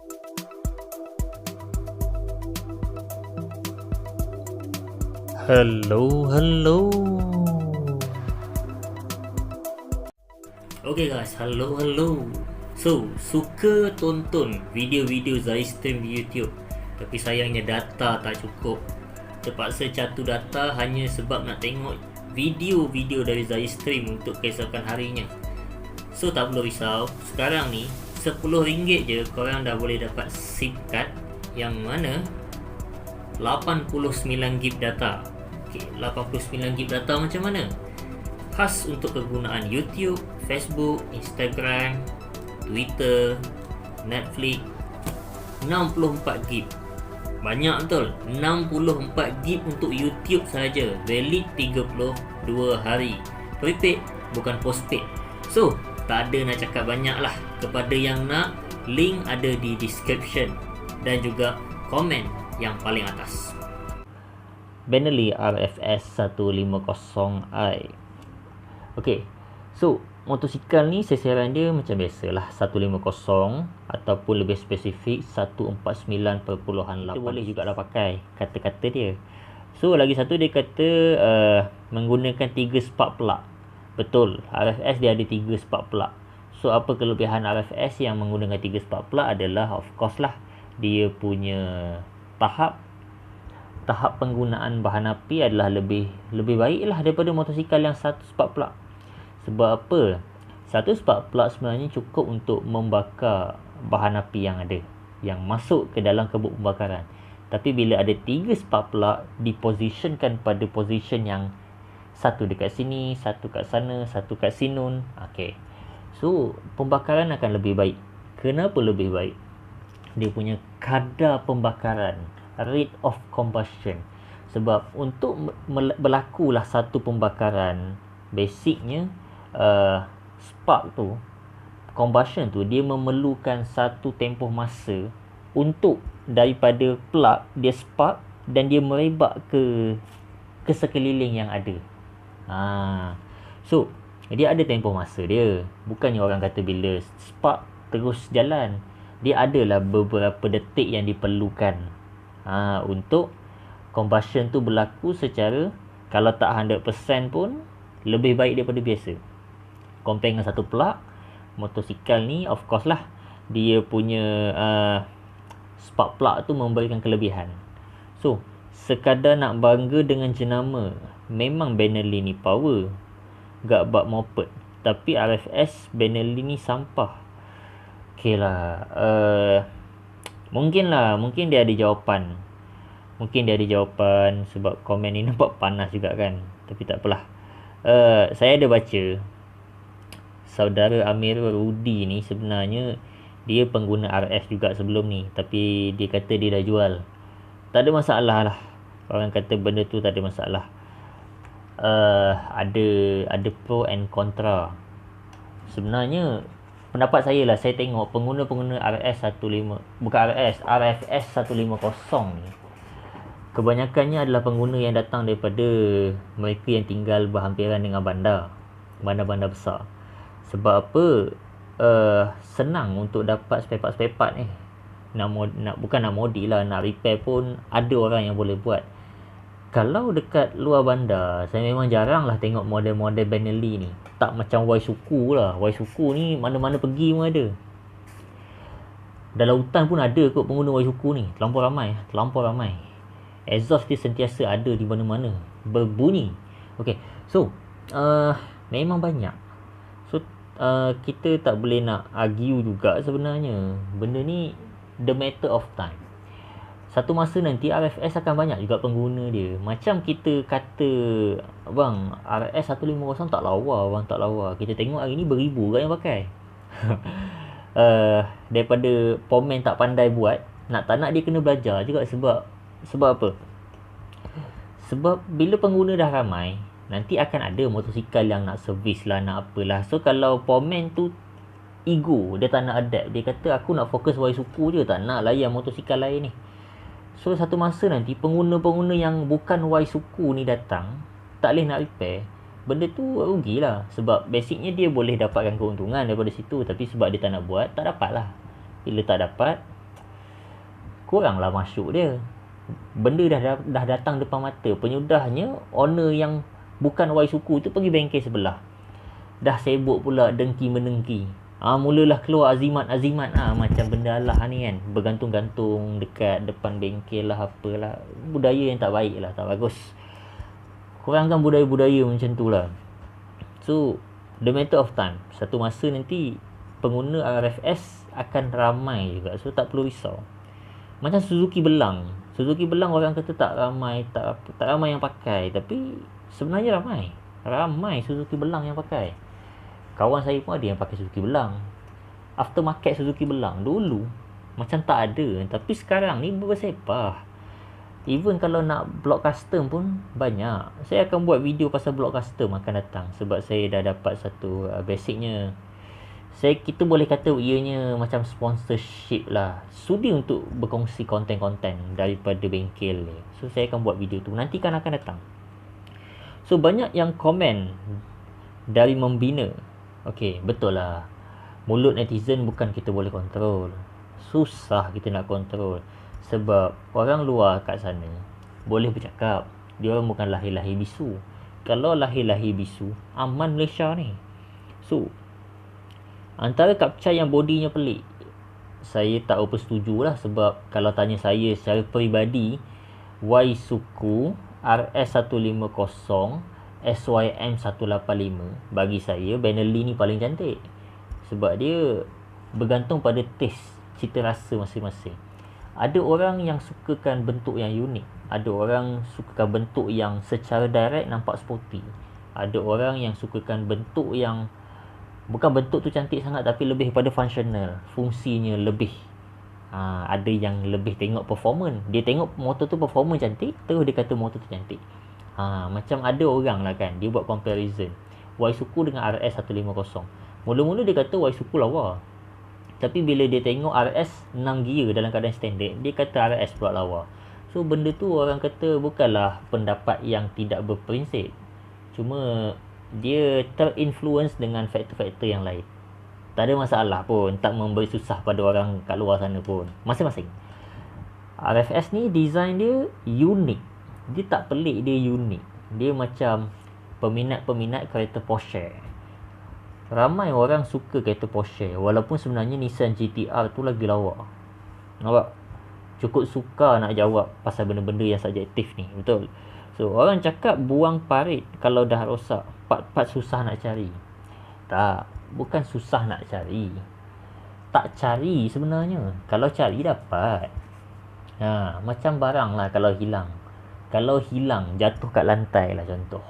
Hello. Okay guys, hello. So, suka tonton video-video Zai stream di YouTube, tapi sayangnya data tak cukup. Terpaksa catu data hanya sebab nak tengok video-video dari Zai stream untuk keesokan harinya. So, tak perlu risau. Sekarang ni RM10 je korang dah boleh dapat SIM card yang mana 89GB data. Okay, 89GB data macam mana? Khas untuk kegunaan YouTube, Facebook, Instagram, Twitter, Netflix. 64GB. Banyak betul. 64GB untuk YouTube saja. Valid 32 hari. Prepaid, bukan postpaid. So, tak ada nak cakap banyak lah. Kepada yang nak, link ada di description dan juga komen yang paling atas. Benelli RFS 150i. Okay, so motosikal ni seseran dia macam biasalah 150 ataupun lebih spesifik 149.8. Kita boleh juga dah pakai kata-kata dia. So lagi satu dia kata menggunakan 3 spark plug. Betul, RFS dia ada 3 spark plug. So apa kelebihan RFS yang menggunakan 3 spark plug adalah of course lah dia punya tahap penggunaan bahan api adalah lebih baiklah daripada motosikal yang satu spark plug. Sebab apa? Satu spark plug sebenarnya cukup untuk membakar bahan api yang ada, yang masuk ke dalam kebuk pembakaran. Tapi bila ada 3 spark plug dipositionkan pada position yang satu dekat sini, satu kat sana, satu kat sinun. Okay. So, pembakaran akan lebih baik. Kenapa lebih baik? Dia punya kadar pembakaran, rate of combustion. Sebab untuk berlakulah satu pembakaran, basicnya spark tu, combustion tu, dia memerlukan satu tempoh masa untuk daripada plug dia spark dan dia merebak ke sekeliling yang ada. So dia ada tempoh masa dia. Bukannya orang kata bila spark terus jalan. Dia adalah beberapa detik yang diperlukan untuk combustion tu berlaku secara, kalau tak 100% pun lebih baik daripada biasa. Compare dengan satu plug, motosikal ni of course lah dia punya spark plug tu memberikan kelebihan. So sekadar nak bangga dengan jenama, memang Benelli ni power, gak bak moped. Tapi RFS Benelli ni sampah. Okay lah, mungkin dia ada jawapan. Sebab komen ni nampak panas juga kan. Tapi tak apalah. Saya ada baca saudara Amir Rudi ni sebenarnya dia pengguna RS juga sebelum ni, tapi dia kata dia dah jual. Tak ada masalah lah. Orang kata benda tu tak ada masalah. Ada pro and contra. Sebenarnya pendapat saya lah, saya tengok pengguna-pengguna RFS 150 ni, kebanyakannya adalah pengguna yang datang daripada mereka yang tinggal berhampiran dengan bandar besar. Sebab apa? Senang untuk dapat spare part ni. Bukan nak modif lah, nak repair pun ada orang yang boleh buat. Kalau dekat luar bandar, saya memang jarang lah tengok model-model Benelli ni. Tak macam Waisuku lah. Waisuku ni mana-mana pergi pun ada. Dalam hutan pun ada kot pengguna Waisuku ni. Terlampau ramai. Exhaust dia sentiasa ada di mana-mana, berbunyi. Okay, so memang banyak. So kita tak boleh nak argue juga sebenarnya. Benda ni the matter of time. Satu masa nanti RFS akan banyak juga pengguna dia. Macam kita kata, bang, RS 150 tak lawa. Kita tengok hari ni beribu kan yang pakai. Daripada pomen tak pandai buat, tak nak dia kena belajar juga. Sebab apa? Sebab bila pengguna dah ramai, nanti akan ada motosikal yang nak servis lah, nak apalah. So kalau pomen tu ego, dia tak nak adapt. Dia kata aku nak fokus Waisuku je, tak nak layan motosikal lain ni. So satu masa nanti pengguna-pengguna yang bukan Waisuku ni datang, tak boleh nak repair. Benda tu rugilah. Sebab basicnya dia boleh dapatkan keuntungan daripada situ, tapi sebab dia tak nak buat, tak dapat lah. Bila tak dapat, kuranglah masuk dia. Benda dah datang depan mata. Penyudahnya owner yang bukan Y suku tu pergi bengkel sebelah. Dah sibuk pula dengki menengki. Mulalah keluar azimat-azimat macam benda lah ni kan. Bergantung-gantung dekat depan bengkel lah apalah. Budaya yang tak baik lah, tak bagus. Kurangkan budaya-budaya macam tu lah. So, the matter of time. Satu masa nanti pengguna RFS akan ramai juga. So, tak perlu risau. Macam Suzuki Belang. Suzuki Belang orang kata tak ramai, tak ramai yang pakai. Tapi sebenarnya ramai. Ramai Suzuki Belang yang pakai. Kawan saya pun ada yang pakai Suzuki Belang. Aftermarket Suzuki Belang dulu macam tak ada. Tapi sekarang ni bersepah. Even kalau nak block custom pun banyak. Saya akan buat video pasal block custom akan datang. Sebab saya dah dapat satu basicnya. Kita boleh kata ianya macam sponsorship lah. Sudi untuk berkongsi konten-konten daripada bengkel ni. So saya akan buat video tu. Nantikan akan datang. So banyak yang komen dari membina. Okey, betul lah. Mulut netizen bukan kita boleh kontrol. Susah kita nak kontrol. Sebab orang luar kat sana boleh bercakap. Dia orang bukan lahir-lahir bisu. Kalau lahir-lahir bisu, aman Malaysia ni. So, antara kapcai yang bodinya pelik, saya tak apa setuju lah. Sebab kalau tanya saya secara peribadi, Y suku RS150 SYM185, bagi saya Benelli ni paling cantik. Sebab dia bergantung pada taste, cita rasa masing-masing. Ada orang yang sukakan bentuk yang unik. Ada orang sukakan bentuk yang secara direct nampak sporty. Ada orang yang sukakan bentuk yang bukan bentuk tu cantik sangat tapi lebih pada functional, fungsinya lebih. Ada yang lebih tengok performance. Dia tengok motor tu performance cantik, terus dia kata motor tu cantik. Macam ada orang lah kan, dia buat comparison Y suku dengan RS150. Mula-mula dia kata Y suku lawa. Tapi bila dia tengok RS 6 gear dalam keadaan standard, dia kata RS pula lawa. So benda tu orang kata bukanlah pendapat yang tidak berprinsip. Cuma dia terinfluence dengan faktor-faktor yang lain. Tak ada masalah pun, tak memberi susah pada orang kat luar sana pun. Masing-masing. RFS ni design dia unik. Dia tak pelik, dia unik. Dia macam peminat-peminat kereta Porsche. Ramai orang suka kereta Porsche, walaupun sebenarnya Nissan GT-R tu lagi lawa. Nampak? Cukup suka nak jawab pasal benda-benda yang subjektif ni. Betul? So, orang cakap buang parit kalau dah rosak. Part-part susah nak cari. Tak, bukan susah nak cari. Tak cari sebenarnya. Kalau cari dapat. Macam barang lah kalau hilang. Kalau hilang, jatuh kat lantai lah contoh.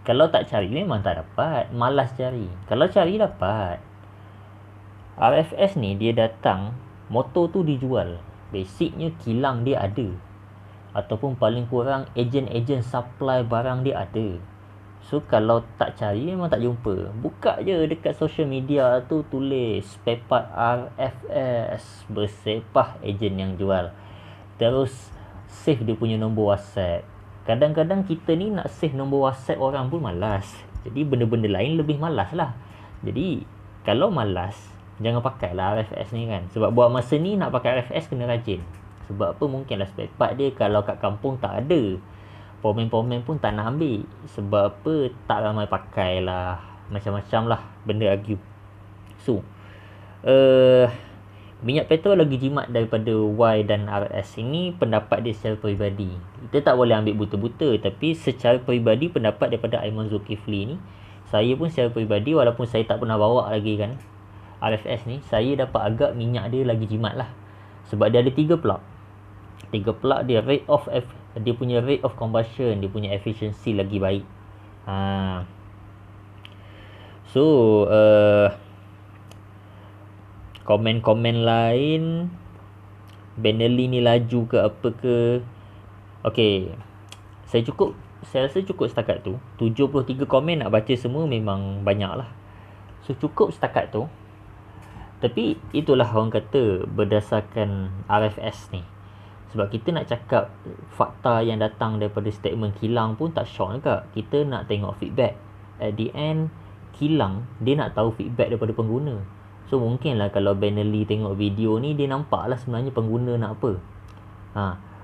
Kalau tak cari, memang tak dapat. Malas cari. Kalau cari, dapat. RFS ni, dia datang, motor tu dijual. Basicnya, kilang dia ada. Ataupun paling kurang, ejen-ejen supply barang dia ada. So, kalau tak cari, memang tak jumpa. Buka je dekat social media tu, tulis spare part RFS. Bersepah ejen yang jual. Terus, save dia punya nombor WhatsApp. Kadang-kadang kita ni nak save nombor WhatsApp orang pun malas. Jadi benda-benda lain lebih malas lah. Jadi kalau malas, jangan pakailah RFS ni kan. Sebab buat masa ni nak pakai RFS kena rajin. Sebab apa, mungkinlah spare part dia kalau kat kampung tak ada. Pomen-pomen pun tak nak ambil. Sebab apa, tak ramai pakai lah. Macam-macam lah benda argue. So minyak petrol lagi jimat daripada Y dan RS. Ini pendapat dia secara peribadi. Kita tak boleh ambil buta-buta. Tapi secara peribadi, pendapat daripada Aiman Zulkifli ni, saya pun secara peribadi, walaupun saya tak pernah bawa lagi kan RFS ni, saya dapat agak minyak dia lagi jimat lah. Sebab dia ada 3 plug. 3 plug dia dia punya rate of combustion, dia punya efficiency lagi baik. So komen-komen lain, Benelli ni laju ke apa ke. Okay, saya rasa cukup setakat tu. 73 komen nak baca semua memang banyak lah. So cukup setakat tu. Tapi itulah orang kata berdasarkan RFS ni. Sebab kita nak cakap fakta yang datang daripada statement kilang pun tak syok juga. Kita nak tengok feedback. At the end, kilang dia nak tahu feedback daripada pengguna. So mungkinlah kalau Benelli tengok video ni, dia nampak lah sebenarnya pengguna nak apa.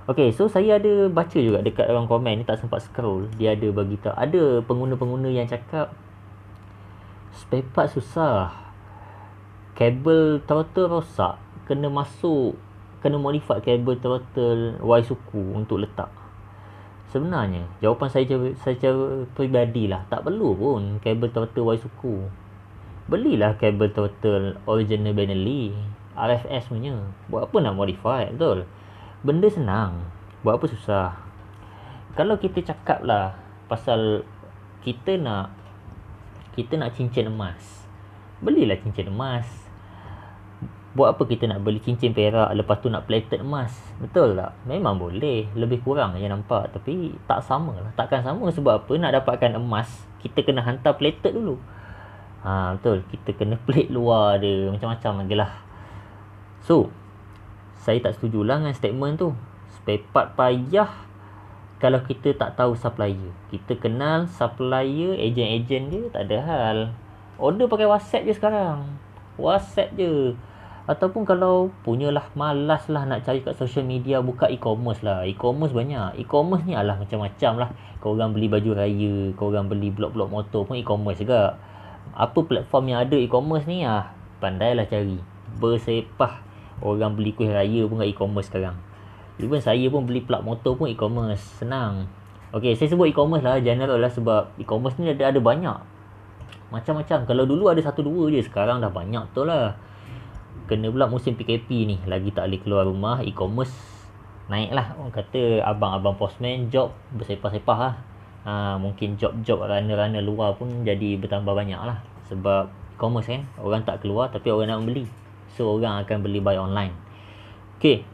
Okay, so saya ada baca juga dekat orang komen ni, tak sempat scroll. Dia ada bagi tahu, ada pengguna-pengguna yang cakap spare part susah, kabel throttle rosak, kena modify kabel throttle Waisuku untuk letak. Sebenarnya jawapan saya secara peribadi lah, tak perlu pun kabel throttle Waisuku. Belilah kabel throttle original Benelli, RFS punya. Buat apa nak modify, betul? Benda senang, buat apa susah? Kalau kita cakap lah pasal kita nak cincin emas, belilah cincin emas. Buat apa kita nak beli cincin perak lepas tu nak plated emas, betul tak? Memang boleh, lebih kurang je nampak, tapi tak sama lah. Takkan sama, sebab apa? Nak dapatkan emas, kita kena hantar plated dulu. Betul, kita kena plate luar dia, macam-macam lagi lah. So saya tak setujulah dengan statement tu. Spare part payah kalau kita tak tahu supplier. Kita kenal supplier, ejen-ejen dia, tak ada hal. Order pakai WhatsApp je sekarang. WhatsApp je. Ataupun kalau punyalah malas lah nak cari kat social media, buka e-commerce lah. E-commerce banyak. E-commerce ni alah macam-macam lah. Korang beli baju raya, korang beli blok-blok motor pun e-commerce juga. Apa platform yang ada e-commerce ni? Pandailah cari. Bersepah. Orang beli kuih raya pun kat e-commerce sekarang. Even saya pun beli plug motor pun e-commerce. Senang. Okay, saya sebut e-commerce lah, general lah, sebab e-commerce ni ada banyak. Macam-macam. Kalau dulu ada 1-2 je, sekarang dah banyak betul lah. Kena pula musim PKP ni, lagi tak boleh keluar rumah, e-commerce naik lah. Orang kata abang-abang postman job bersepah-sepah lah. Mungkin job-job runner-runner luar pun jadi bertambah banyak lah. Sebab e-commerce kan, orang tak keluar tapi orang nak membeli. So orang akan beli by online. Okay,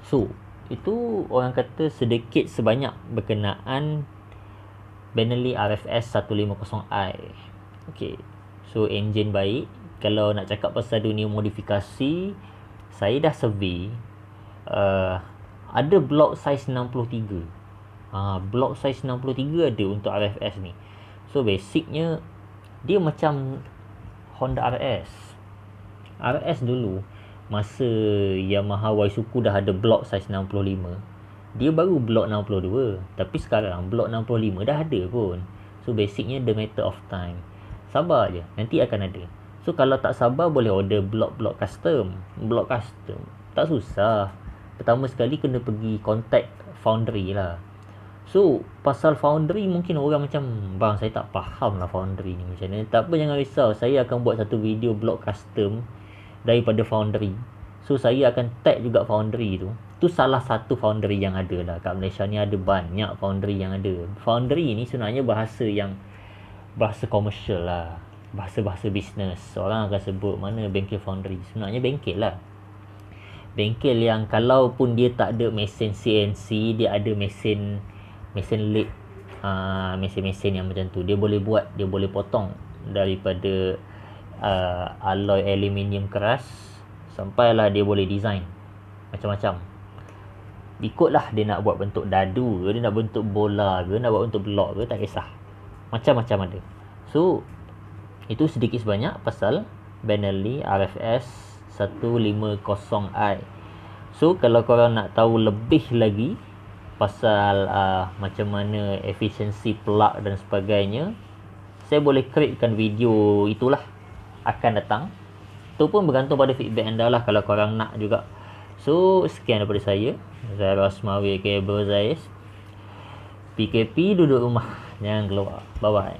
so itu orang kata sedikit sebanyak berkenaan Benelli RFS 150i. Okay, so enjin baik. Kalau nak cakap pasal dunia modifikasi, saya dah survey, ada block size 63. Block size 63 ada untuk RFS ni. So basicnya dia macam Honda RS dulu, masa Yamaha Waisuku dah ada block size 65, dia baru block 62. Tapi sekarang block 65 dah ada pun. So basicnya the matter of time. Sabar je, nanti akan ada. So kalau tak sabar, boleh order block custom. Block custom tak susah. Pertama sekali kena pergi contact foundry lah. So pasal foundry, mungkin orang macam, bang saya tak faham lah foundry ni macam mana. Tak apa, jangan risau, saya akan buat satu video block custom daripada foundry. So saya akan tag juga foundry tu. Tu salah satu foundry yang ada lah. Kat Malaysia ni ada banyak foundry yang ada. Foundry ni sebenarnya bahasa komersial lah, bahasa bisnes. Orang akan sebut mana bengkel foundry, sebenarnya bengkel lah. Bengkel yang kalau pun dia tak ada mesin CNC, dia ada mesin lathe, mesin-mesin yang macam tu. Dia boleh buat, dia boleh potong daripada alloy aluminium keras sampailah dia boleh design macam-macam. Ikutlah dia nak buat bentuk dadu ke, dia nak bentuk bola ke, nak buat bentuk blok ke, tak kisah. Macam-macam ada. So itu sedikit sebanyak pasal Benelli RFS 150i. So kalau korang nak tahu lebih lagi pasal macam mana efisiensi plug dan sebagainya, saya boleh createkan video itulah, akan datang. Itu pun bergantung pada feedback anda lah, kalau korang nak juga. So sekian daripada saya Rosmawi Kabel Zais. PKP duduk rumah, jangan keluar. Bye bye.